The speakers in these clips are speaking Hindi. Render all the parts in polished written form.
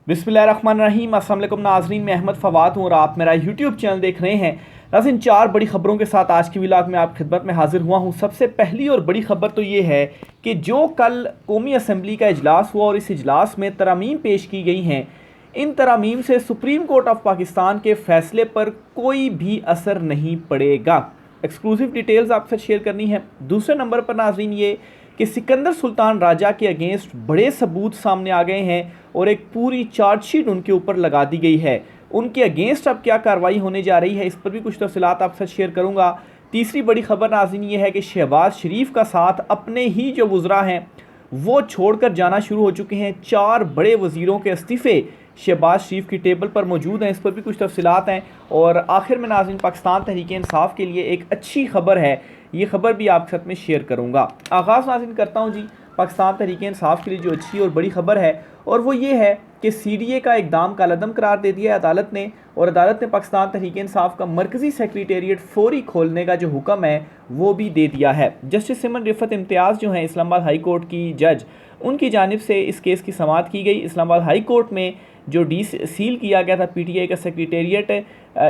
बिस्मिल्लाहिर्रहमानिर्रहीम। अस्सलाम वालेकुम नाज़रीन, मैं अहमद फ़वाद हूँ और आप मेरा यूट्यूब चैनल देख रहे हैं। नाज़रीन, चार बड़ी ख़बरों के साथ आज की व्लॉग में आप खिदमत में हाजिर हुआ हूँ। सबसे पहली और बड़ी ख़बर तो ये है कि जो कल कौमी असम्बली का इजलास हुआ और इस इजलास में तरामीम पेश की गई हैं, इन तरामीम से सुप्रीम कोर्ट ऑफ पाकिस्तान के फ़ैसले पर कोई भी असर नहीं पड़ेगा। एक्सक्लूसिव डिटेल्स आपसे शेयर करनी है। दूसरे नंबर पर नाज़रीन ये कि सिकंदर सुल्तान राजा के अगेंस्ट बड़े सबूत सामने आ गए हैं और एक पूरी चार्जशीट उनके ऊपर लगा दी गई है। उनके अगेंस्ट अब क्या कार्रवाई होने जा रही है, इस पर भी कुछ तफसीलात आपके साथ शेयर करूंगा। तीसरी बड़ी खबर नाज़रीन ये है कि शहबाज शरीफ का साथ अपने ही जो वज़रा हैं वो छोड़कर जाना शुरू हो चुके हैं। चार बड़े वज़ीरों के इस्तीफ़े शहबाज शरीफ की टेबल पर मौजूद हैं, इस पर भी कुछ तफसीलात हैं। और आखिर में नाज़रीन, पाकिस्तान तहरीक इंसाफ के लिए एक अच्छी खबर है, ये खबर भी आपके साथ में शेयर करूंगा। आगाज़ नाज़रीन करता हूं जी पाकिस्तान तहरीक इंसाफ के लिए जो अच्छी और बड़ी खबर है, और वो ये है कि CDA का इक़दाम कालअदम करार दे दिया है अदालत ने। और अदालत ने पाकिस्तान तहरीक इंसाफ का मरकज़ी सेक्रेटेरिएट फौरी खोलने का जो हुक्म है वो भी दे दिया है। जस्टिस सिमन रिफ़त इम्तियाज़ जो हैं इस्लामाबाद हाई कोर्ट की जज, उनकी जानिब से इस केस की समाअत की गई। इस्लामाबाद हाई कोर्ट में जो सील किया गया था PTI का सेक्रेटेरिएट,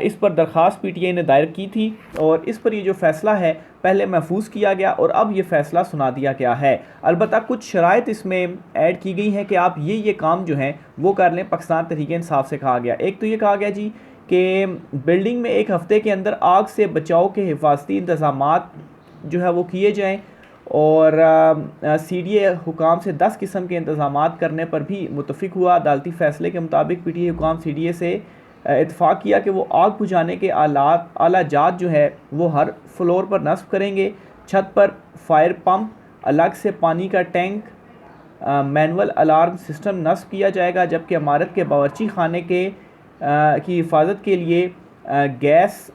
इस पर दरख्वास्त PTI ने दायर की थी और इस पर ये जो फ़ैसला है पहले महफूज किया गया और अब ये फ़ैसला सुना दिया गया है। अलबत्ता कुछ शराइत इसमें ऐड की गई हैं कि आप ये काम जो हैं वो कर लें। पाकिस्तान तहरीक इंसाफ से कहा गया, एक तो ये कहा गया जी कि बिल्डिंग में एक हफ़्ते के अंदर आग से बचाव के हिफाजती इंतज़ामात जो है वो किए जाएँ और CDA हुकाम से 10 किस्म के इंतज़ामात करने पर भी मुत्तफ़िक हुआ। अदालती फ़ैसले के मुताबिक PTI हुकाम CDA से इत्तफ़ाक़ किया कि वो आग बुझाने के आला जात जो है वो हर फ्लोर पर नस्ब करेंगे। छत पर फायर पम्प, अलग से पानी का टैंक, मैनुअल अलार्म सिस्टम नस्ब किया जाएगा, जबकि इमारत के बावर्ची खाने की हिफाजत के लिए गैस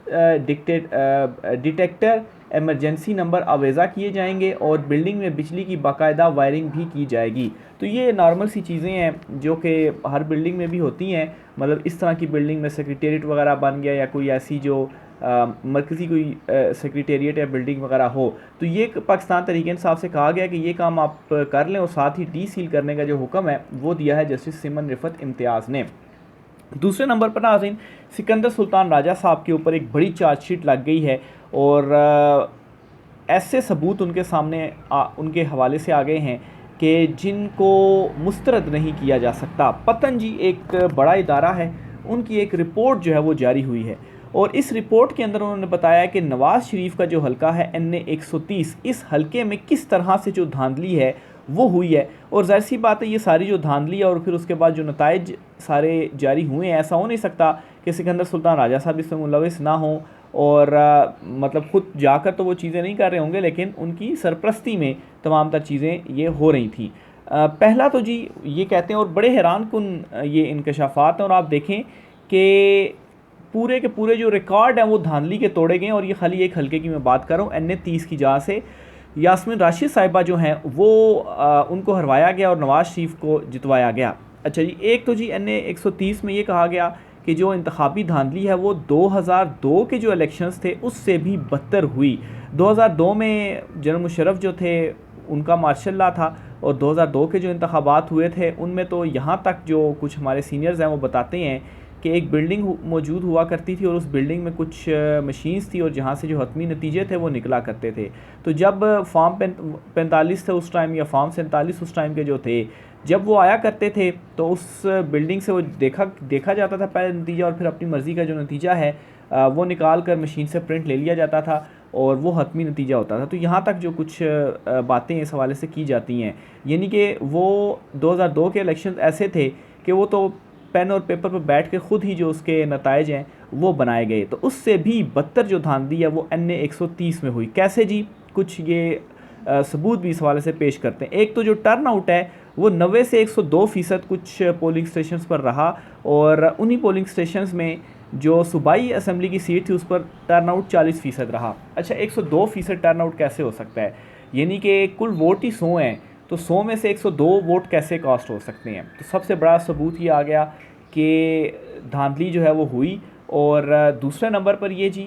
डिटेक्टर, एमरजेंसी नंबर आवेज़ा किए जाएंगे और बिल्डिंग में बिजली की बाकायदा वायरिंग भी की जाएगी। तो ये नॉर्मल सी चीज़ें हैं जो कि हर बिल्डिंग में भी होती हैं। मतलब इस तरह की बिल्डिंग में सेक्रेटेरिएट वगैरह बन गया या कोई ऐसी जो मरकज़ी कोई सेक्रेटेरिएट या बिल्डिंग वगैरह हो, तो ये पाकिस्तान तहरीक इंसाफ से कहा गया कि ये काम आप कर लें और साथ ही डीसील करने का जो हुक्म है वो दिया है जस्टिस सिमन रिफ़त इम्तियाज़ ने। दूसरे नंबर पर नाज़रीन, सिकंदर सुल्तान राजा साहब के ऊपर एक बड़ी चार्जशीट लग गई है और ऐसे सबूत उनके सामने उनके हवाले से आ गए हैं कि जिनको मुस्तरद नहीं किया जा सकता। पतन जी एक बड़ा इदारा है, उनकी एक रिपोर्ट जो है वो जारी हुई है और इस रिपोर्ट के अंदर उन्होंने बताया कि नवाज़ शरीफ का जो हलका है NA 130, इस हलके में किस तरह से जो धांधली है वो हुई है। और ज़ाहिर सी बात है ये सारी जो धांधली है और फिर उसके बाद जो नताइज सारे जारी हुए हैं, ऐसा हो नहीं सकता कि सिकंदर सुल्तान राजा साहब इसमें मुलविस ना हों और मतलब ख़ुद जाकर तो वो चीज़ें नहीं कर रहे होंगे, लेकिन उनकी सरपरस्ती में तमाम तर चीज़ें ये हो रही थी। पहला तो जी ये कहते हैं और बड़े हैरान कुन ये इंकशाफात हैं और आप देखें कि पूरे के पूरे जो रिकॉर्ड हैं वो धांधली के तोड़े गए। और ये खाली एक हल्के की मैं बात कर रहा हूँ, NA 30 की जहाँ से यास्मीन राशिद साहिबा जो हैं वो उनको हरवाया गया और नवाज़ शरीफ को जितवाया गया। अच्छा जी, एक तो जी NA 130 में ये कहा गया कि जो इंतखाबी धांधली है वो 2002 के जो इलेक्शंस थे उससे भी बदतर हुई। 2002 में जनरल मुशर्रफ जो थे उनका मार्शल लॉ था और 2002 के जो इंतखाबात हुए थे उनमें तो यहाँ तक जो कुछ हमारे सीनियर्स हैं वो बताते हैं कि एक बिल्डिंग मौजूद हुआ करती थी और उस बिल्डिंग में कुछ मशीन्स थी और जहाँ से जो हतमी नतीजे थे वो निकला करते थे। तो जब फॉर्म 45 थे उस टाइम या फॉर्म 47 उस टाइम के जो थे, जब वो आया करते थे तो उस बिल्डिंग से वो देखा जाता था पहले नतीजा और फिर अपनी मर्ज़ी का जो नतीजा है वो निकाल कर मशीन से प्रिंट ले लिया जाता था और वो हतमी नतीजा होता था। तो यहाँ तक जो कुछ बातें इस हवाले से की जाती हैं, यानी कि वो 2002 के इलेक्शन ऐसे थे कि वो तो पेन और पेपर पर बैठ के ख़ुद ही जो उसके नताइज हैं वो बनाए गए। तो उससे भी बदतर जो धांधली है वो NA 130 में हुई। कैसे जी, कुछ ये सबूत भी इस हवाले से पेश करते हैं। एक तो जो टर्न आउट है वो 90 से 102% कुछ पोलिंग स्टेशंस पर रहा और उन्हीं पोलिंग स्टेशंस में जो सूबाई असम्बली की सीट थी उस पर टर्न आउट 40% रहा। अच्छा, 102% टर्न आउट कैसे हो सकता है? यानी कि कुल वोट ही 100 हैं, तो 100 में से 102 वोट कैसे कास्ट हो सकते हैं? तो सबसे बड़ा सबूत ये आ गया कि धांधली जो है वो हुई। और दूसरे नंबर पर ये जी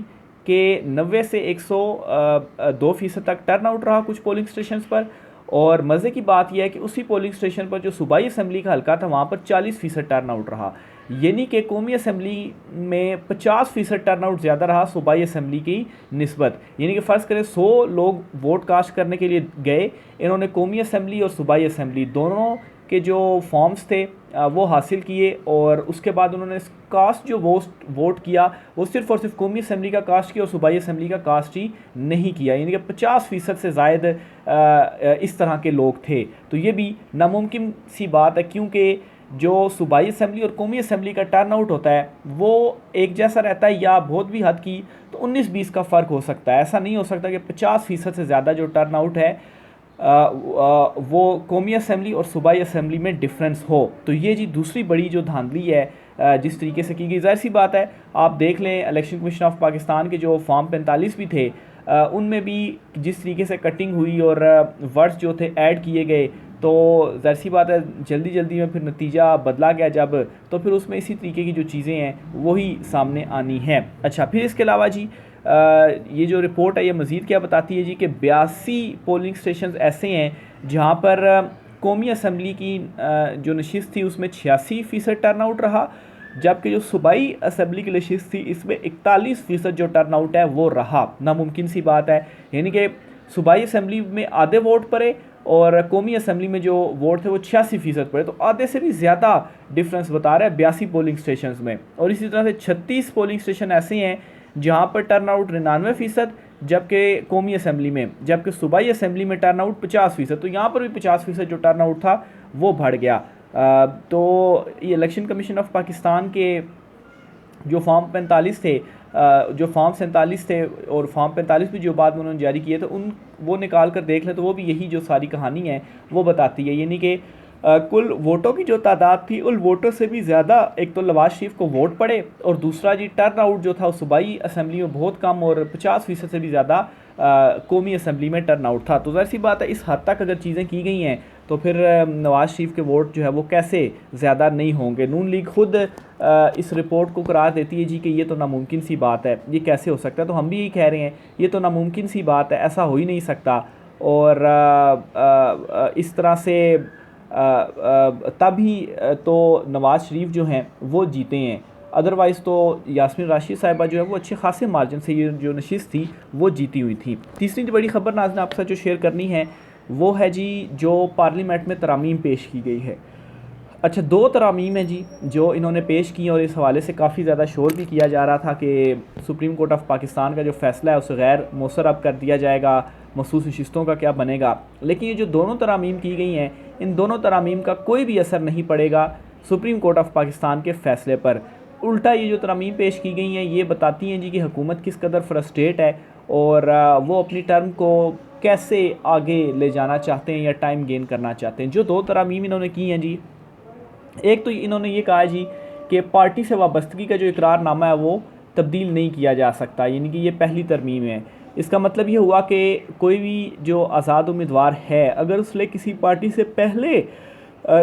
कि 90 से 102% तक टर्न आउट रहा कुछ पोलिंग स्टेशंस पर और मज़े की बात यह है कि उसी पोलिंग स्टेशन पर जो सूबाई असम्बली का हल्का था वहाँ पर 40% टर्न आउट रहा, यानी कि कौमी असम्बली में 50% टर्न आउट ज़्यादा रहा सूबाई असम्बली की निस्बत। यानी कि फ़र्ज़ करें 100 लोग वोट कास्ट करने के लिए गए, इन्होंने कौमी असम्बली और सूबाई असम्बली दोनों के जो फॉर्म्स थे वो हासिल किए, और उसके बाद उन्होंने कास्ट जो वोट किया वो सिर्फ़ और सिर्फ कौमी असम्बली का कास्ट किया और सूबाई असम्बली का कास्ट ही नहीं किया, यानी कि 50% से ज़ायद इस तरह के लोग थे। तो ये भी नामुमकिन सी बात है, क्योंकि जो सूबाई असम्बली और कौमी असम्बली का टर्न आउट होता है वो एक जैसा रहता है, या बहुत भी हद की तो 19-20 का फ़र्क हो सकता है। ऐसा नहीं हो सकता कि 50% से ज़्यादा जो टर्न आउट है वो कौमी असम्बली और सूबाई असम्बली में डिफरेंस हो। तो ये जी दूसरी बड़ी जो धांधली है जिस तरीके से की गई, ज़ाहिर सी बात है आप देख लें इलेक्शन कमीशन ऑफ पाकिस्तान के जो फॉर्म 45 भी थे उनमें भी जिस तरीके से कटिंग हुई और वर्ड्स जो थे ऐड किए गए, तो ज़ाहिर सी बात है जल्दी जल्दी में फिर नतीजा बदला गया जब, तो फिर उसमें इसी तरीके की जो चीज़ें हैं वही सामने आनी हैं। अच्छा, फिर इसके अलावा जी ये जो रिपोर्ट है ये मज़ीद क्या बताती है जी कि 82 पोलिंग स्टेशन ऐसे हैं जहाँ पर कौमी असम्बली की जो नशिस्त थी उसमें 86% टर्न आउट रहा, जबकि जो सूबाई असम्बली की नशिस्त थी इसमें 41% जो टर्न आउट है वो रहा। नामुमकिन सी बात है, यानी कि सूबाई असम्बली में आधे वोट पड़े और कौमी असम्बली में जो वोट थे वो 86% पड़े, तो आधे से भी ज़्यादा डिफरेंस बता रहा है 82 पोलिंग स्टेशन में। और इसी तरह से 36 पोलिंग स्टेशन ऐसे हैं जहाँ पर टर्न आउट 99%, जबकि कौमी असम्बली में, जबकि सूबाई असम्बली में टर्न आउट 50%, तो यहाँ पर भी 50% जो टर्न आउट था वो बढ़ गया। तो ये इलेक्शन कमीशन ऑफ पाकिस्तान के जो फॉर्म 45 थे, जो फॉर्म 47 थे और फॉर्म 45 भी जो बाद में उन्होंने जारी किए थे उन वो निकाल कर देख लें तो वो भी यही जो सारी कहानी है वो बताती है, यानी कि कुल वोटों की जो तादाद थी उन वोटों से भी ज़्यादा एक तो नवाज शरीफ को वोट पड़े, और दूसरा जी टर्न आउट जो था सूबाई असम्बली में बहुत कम और 50% से भी ज़्यादा कौमी असम्बली में टर्न आउट था। तो ज़ाहिर सी बात है इस हद तक अगर चीज़ें की गई हैं तो फिर नवाज शरीफ के वोट जो है वो कैसे ज़्यादा नहीं होंगे। नून लीग खुद इस रिपोर्ट को करार देती है जी कि ये तो नामुमकिन सी बात है, ये कैसे हो सकता है, तो हम भी यही कह रहे हैं ये तो नामुमकिन सी बात है, ऐसा हो ही नहीं सकता। और इस तरह से तभी तो नवाज़ शरीफ जो हैं वो जीते हैं, अदरवाइज़ तो यास्मीन राशिद साहिबा जो है वो अच्छे खासे मार्जिन से ये जो नशिस्त थी वो जीती हुई थी। तीसरी जो बड़ी ख़बर नाज़रीन आपके साथ जो शेयर करनी है वो है जी जो पार्लियामेंट में तरामीम पेश की गई है। अच्छा, 2 तरामीम हैं जी जो इन्होंने पेश की, और इस हवाले से काफ़ी ज़्यादा शोर भी किया जा रहा था कि सुप्रीम कोर्ट ऑफ पाकिस्तान का जो फ़ैसला है उसे गैर मौसर अब कर दिया जाएगा, मखसूस नशिस्तों का क्या बनेगा। लेकिन ये जो दोनों तरामीम की गई हैं इन दोनों तरामीम का कोई भी असर नहीं पड़ेगा सुप्रीम कोर्ट ऑफ पाकिस्तान के फ़ैसले पर। उल्टा ये जो तरामीम पेश की गई हैं ये बताती हैं जी कि हुकूमत किस कदर फ्रस्ट्रेट है और वो अपनी टर्म को कैसे आगे ले जाना चाहते हैं या टाइम गेन करना चाहते हैं। जो 2 तरामीम इन्होंने की हैं जी, एक तो इन्होंने ये कहा जी कि पार्टी से वाबस्तगी का जो इकरारनामा है वो तब्दील नहीं किया जा सकता, यानी कि ये पहली तरमीम है। इसका मतलब ये हुआ कि कोई भी जो आज़ाद उम्मीदवार है अगर उसने किसी पार्टी से पहले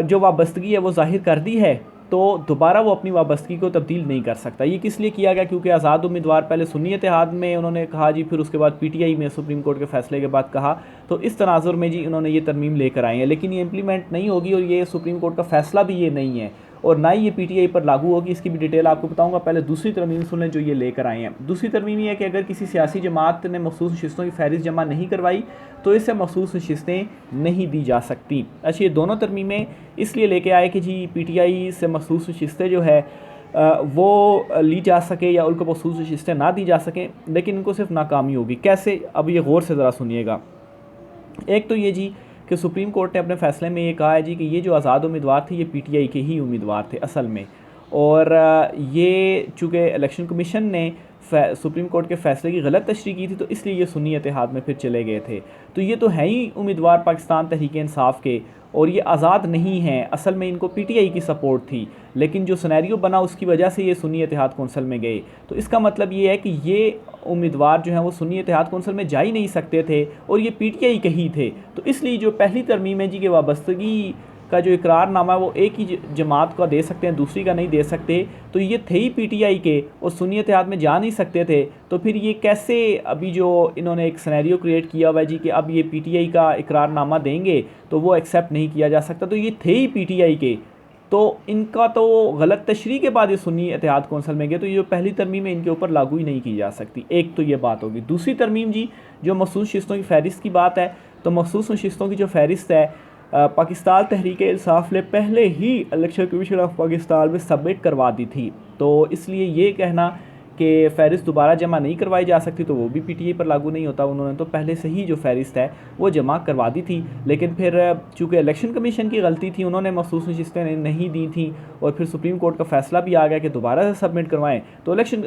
जो वाबस्तगी है वो जाहिर कर दी है तो दोबारा वो अपनी वाबस्तगी को तब्दील नहीं कर सकता। ये किस लिए किया गया, क्योंकि आज़ाद उम्मीदवार पहले सुन्नी इत्तेहाद में उन्होंने कहा जी, फिर उसके बाद पीटीआई में सुप्रीम कोर्ट के फैसले के बाद कहा, तो इस तनाजुर में जी उन्होंने ये तरमीम लेकर आए हैं। लेकिन ये इम्प्लीमेंट नहीं होगी और ये सुप्रीम कोर्ट का फैसला भी ये नहीं है और ना ही ये पीटीआई पर लागू होगी। इसकी भी डिटेल आपको बताऊंगा, पहले दूसरी तरमीम सुन लें जो ये लेकर आए हैं। दूसरी तरमीम ये है कि अगर किसी सियासी जमात ने मखसूस नशिस्तों की फहरिस्त जमा नहीं करवाई तो इससे मखसूस नशिस्तें नहीं दी जा सकती। अच्छा, ये दोनों तरमीमें इसलिए लेके आए कि जी पीटीआई से मखसूस नशिस्तें जो है वो ली जा सके या उनको मखसूस नशिस्तें ना दी जा सकें, लेकिन इनको सिर्फ नाकामी होगी। कैसे, अब ये गौर से ज़रा सुनिएगा। एक तो ये जी कि सुप्रीम कोर्ट ने अपने फ़ैसले में ये कहा है जी कि ये जो आज़ाद उम्मीदवार थे ये पीटीआई के ही उम्मीदवार थे असल में, और ये चूँकि इलेक्शन कमीशन ने सुप्रीम कोर्ट के फ़ैसले की गलत तशरीह की थी तो इसलिए ये सुन्नी इत्तेहाद में फिर चले गए थे। तो ये तो हैं ही उम्मीदवार पाकिस्तान तहरीक इंसाफ के और ये आज़ाद नहीं हैं, असल में इनको पीटीआई की सपोर्ट थी, लेकिन जो सिनेरियो बना उसकी वजह से ये सुन्नी इत्तेहाद कौंसिल में गए। तो इसका मतलब ये है कि ये उम्मीदवार जो हैं वो सुन्नी इत्तेहाद कौंसिल में जा ही नहीं सकते थे और ये पीटीआई के ही थे। तो इसलिए जो पहली तरमीम है जी कि वाबस्तगी का जो इकरारनामा है वो एक ही जमात का दे सकते हैं, दूसरी का नहीं दे सकते। तो ये थे ही पीटीआई के और सुन्नी इत्तेहाद में जा नहीं सकते थे, तो फिर ये कैसे अभी जो इन्होंने एक सिनेरियो क्रिएट किया हुआ है जी कि अब ये पीटीआई का इकरारनामा देंगे तो वो एक्सेप्ट नहीं किया जा सकता। तो ये थे ही पीटीआई के, तो इनका तो गलत तशरीह के बाद ये सुन्नी इत्तेहाद कौंसिल में गए, तो ये जो पहली तरमीम है इनके ऊपर लागू ही नहीं की जा सकती। एक तो ये बात होगी। दूसरी तरमीम जी जो मखसूस शिस्तों की फ़हरिस्त की बात है, तो मखसूस शिस्तों की जो फ़हरिस्त है पाकिस्तान तहरीक इंसाफ ने पहले ही इलेक्शन कमीशन ऑफ पाकिस्तान में सबमिट करवा दी थी, तो इसलिए ये कहना कि फ़हरिस्त दोबारा जमा नहीं करवाई जा सकती तो वो भी पीटीआई पर लागू नहीं होता। उन्होंने तो पहले से ही जो फ़हरिस्त है वो जमा करवा दी थी, लेकिन फिर चूँकि इलेक्शन कमीशन की गलती थी, उन्होंने मखसूस नशिस्तें नहीं दी थी और फिर सुप्रीम कोर्ट का फ़ैसला भी आ गया कि दोबारा से सबमिट करवाएं, तो इलेक्शन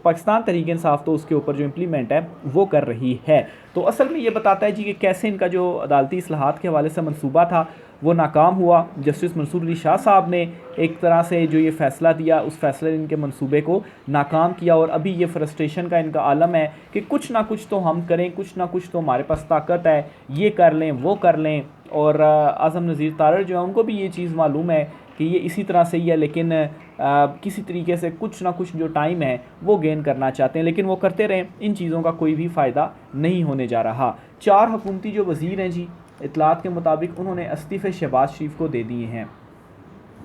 पाकिस्तान तहरीक इंसाफ तो उसके ऊपर जो इम्प्लीमेंट है वो कर रही है। तो असल में ये बताता है जी कि कैसे इनका जो अदालती इस्लाहात के हवाले से मनसूबा था वो नाकाम हुआ। जस्टिस मंसूर अली शाह साहब ने एक तरह से जो ये फ़ैसला दिया उस फैसले ने इनके मंसूबे को नाकाम किया, और अभी ये फ्रस्ट्रेशन का इनका आलम है कि कुछ ना कुछ तो हम करें, कुछ ना कुछ तो हमारे पास ताकत है, ये कर लें वो कर लें। और आज़म नज़ीर तारड़ जो है उनको भी ये चीज़ मालूम है कि ये इसी तरह से ही है, लेकिन किसी तरीके से कुछ ना कुछ जो टाइम है वो गेन करना चाहते हैं, लेकिन वो करते रहें, इन चीज़ों का कोई भी फ़ायदा नहीं होने जा रहा। 4 हुकूमती जो वज़ीर हैं जी इतलात के मुताबिक उन्होंने इस्तीफ़े शहबाज शरीफ को दे दिए हैं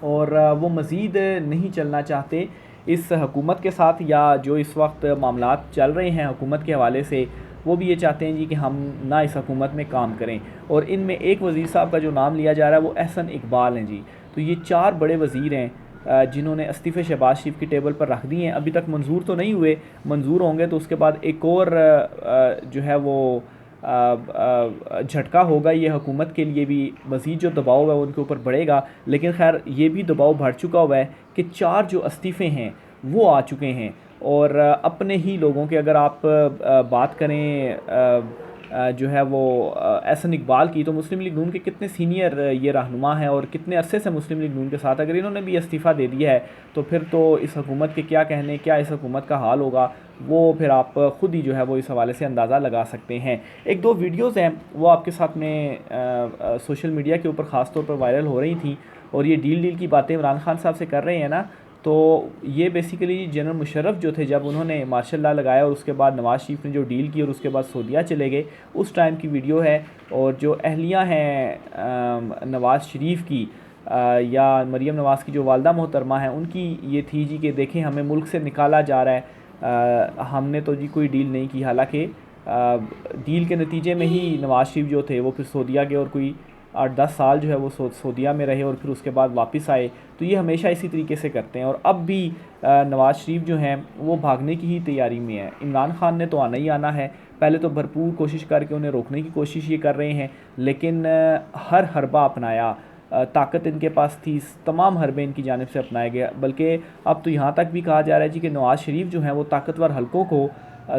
और वो मज़ीद नहीं चलना चाहते इस हुकूमत के साथ, या जो इस वक्त मामलात चल रहे हैं हुकूमत के हवाले से वो भी ये चाहते हैं जी कि हम ना इस हुकूमत में काम करें। और इनमें एक वज़ीर साहब का जो नाम लिया जा रहा है वो एहसन इकबाल हैं जी। तो ये 4 बड़े वज़ीर हैं जिन्होंने इस्तीफ़े शहबाज शरीफ की टेबल पर रख दिए हैं। अभी तक मंजूर तो नहीं हुए, मंजूर होंगे तो उसके बाद एक और जो है वो झटका होगा ये हुकूमत के लिए भी, मज़ीद जो दबाव है उनके ऊपर बढ़ेगा। लेकिन खैर ये भी दबाव बढ़ चुका हुआ है कि 4 जो इस्तीफ़े हैं वो आ चुके हैं, और अपने ही लोगों के अगर आप बात करें जो है वो एहसन इकबाल की, तो मुस्लिम लीग नून के कितने सीनियर ये रहनुमा हैं और कितने अरसे से मुस्लिम लीग नून के साथ, अगर इन्होंने भी इस्तीफ़ा दे दिया है तो फिर तो इस हुकूमत के क्या कहने, क्या इस हुकूमत का हाल होगा वो फिर आप ख़ुद ही जो है वो इस हवाले से अंदाज़ा लगा सकते हैं। 1-2 वीडियोज़ हैं वो आपके साथ में सोशल मीडिया के ऊपर ख़ास तौर पर वायरल हो रही थी, और ये डील की बातें इमरान खान साहब से कर रहे हैं ना, तो ये बेसिकली जनरल मुशर्रफ जो थे जब उन्होंने मार्शल लॉ लगाया और उसके बाद नवाज़ शरीफ ने जो डील की और उसके बाद सऊदीया चले गए, उस टाइम की वीडियो है। और जो अहलियाँ हैं नवाज़ शरीफ की या मरीम नवाज़ की जो वालदा मोहतरमा हैं उनकी ये थी जी कि देखें हमें मुल्क से निकाला जा रहा है, हमने तो जी कोई डील नहीं की। हालांकि डील के नतीजे में ही नवाज़ शरीफ जो थे वो फिर सऊदीया गए और कोई 8-10 साल जो है वो सऊदीया में रहे और फिर उसके बाद वापस आए। तो ये हमेशा इसी तरीके से करते हैं, और अब भी नवाज़ शरीफ जो हैं वो भागने की ही तैयारी में है। इमरान खान ने तो आना ही आना है, पहले तो भरपूर कोशिश करके उन्हें रोकने की कोशिश ये कर रहे हैं, लेकिन हर हरबा अपनाया, ताकत इनके पास थी, तमाम हरबे इनकी जानिब से अपनाए गए। बल्कि अब तो यहाँ तक भी कहा जा रहा है जी कि नवाज़ शरीफ जो हैं वो ताकतवर हलकों को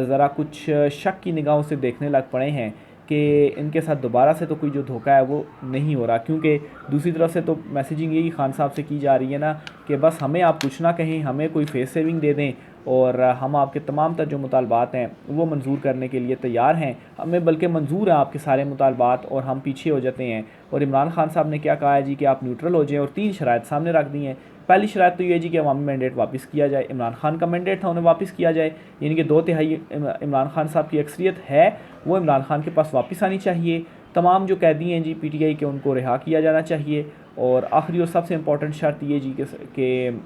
ज़रा कुछ शक की निगाहों से देखने लग पड़े हैं कि इनके साथ दोबारा से तो कोई जो धोखा है वो नहीं हो रहा। क्योंकि दूसरी तरफ से तो मैसेजिंग यही खान साहब से की जा रही है ना कि बस हमें आप कुछ ना कहें, हमें कोई फेस सेविंग दे दें और हम आपके तमाम तर जो मुतालबात हैं वो मंजूर करने के लिए तैयार हैं, हमें बल्कि मंजूर हैं आपके सारे मुतालबात और हम पीछे हो जाते हैं। और इमरान खान साहब ने क्या कहा है जी कि आप न्यूट्रल हो जाएँ, और 3 शराइत सामने रख दी हैं। पहली शराइत तो ये जी कि अवामी मैंडेट वापस किया जाए, इमरान खान का मैंडेट था उन्हें वापस किया जाए, यानी कि 2/3 इमरान खान साहब की अक्सरियत है वो इमरान खान के पास वापस आनी चाहिए। तमाम जो कैदी हैं जी पीटीआई के उनको रिहा किया जाना चाहिए। और आखिरी और सबसे इम्पॉर्टेंट शर्त ये जी कि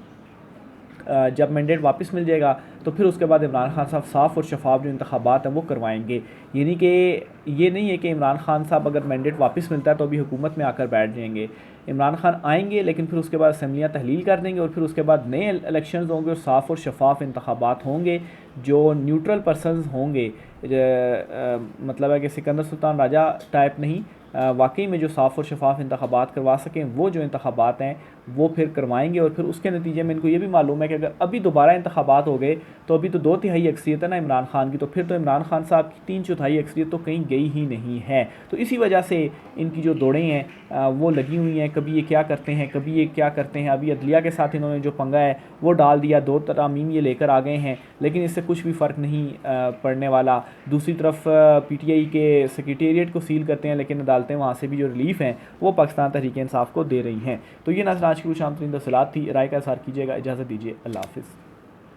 जब मैंडेट वापस मिल जाएगा तो फिर उसके बाद इमरान खान साहब साफ़ और शफाफ जो इंतखाबात हैं वो करवाएंगे। यानी कि ये नहीं है कि इमरान खान साहब अगर मैंडेट वापस मिलता है तो अभी हुकूमत में आकर बैठ जाएंगे। इमरान खान आएंगे लेकिन फिर उसके बाद असम्बलियाँ तहलील कर देंगे और फिर उसके बाद नए इलेक्शंस होंगे और साफ़ और शफाफ इंतखाबात होंगे जो न्यूट्रल पर्सनस होंगे। मतलब है कि सिकंदर सुल्तान राजा टाइप नहीं, वाकई में जो साफ़ और शफाफ इंतखाबात करवा सकें वो जो इंतखाबात हैं वो फिर करवाएंगे। और फिर उसके नतीजे में इनको ये भी मालूम है कि अगर अभी दोबारा इंतखाबात हो गए तो अभी तो 2/3 अक्सरियत है ना इमरान खान की, तो फिर तो इमरान खान साहब की 3/4 अक्सरियत तो कहीं गई ही नहीं है। तो इसी वजह से इनकी जो दौड़ें हैं वो लगी हुई हैं, कभी ये क्या करते हैं कभी ये क्या करते हैं। अभी अदलिया के साथ इन्होंने जो पंगा है वो डाल दिया, 2 तरामीम ये लेकर आ गए हैं, लेकिन इससे कुछ भी फ़र्क नहीं पड़ने वाला। दूसरी तरफ पीटीआई के सेक्रेटेरिएट को सील करते हैं लेकिन अदालत निकालते हैं वहाँ से भी जो रिलीफ हैं वो पाकिस्तान तहरीक इंसाफ को दे रही हैं। तो ये नाज़रीन आज की कुछ आम तरीन तफसीलात थी। राय का इज़हार कीजिएगा। इजाज़त दीजिए। अल्लाह हाफ़िज़।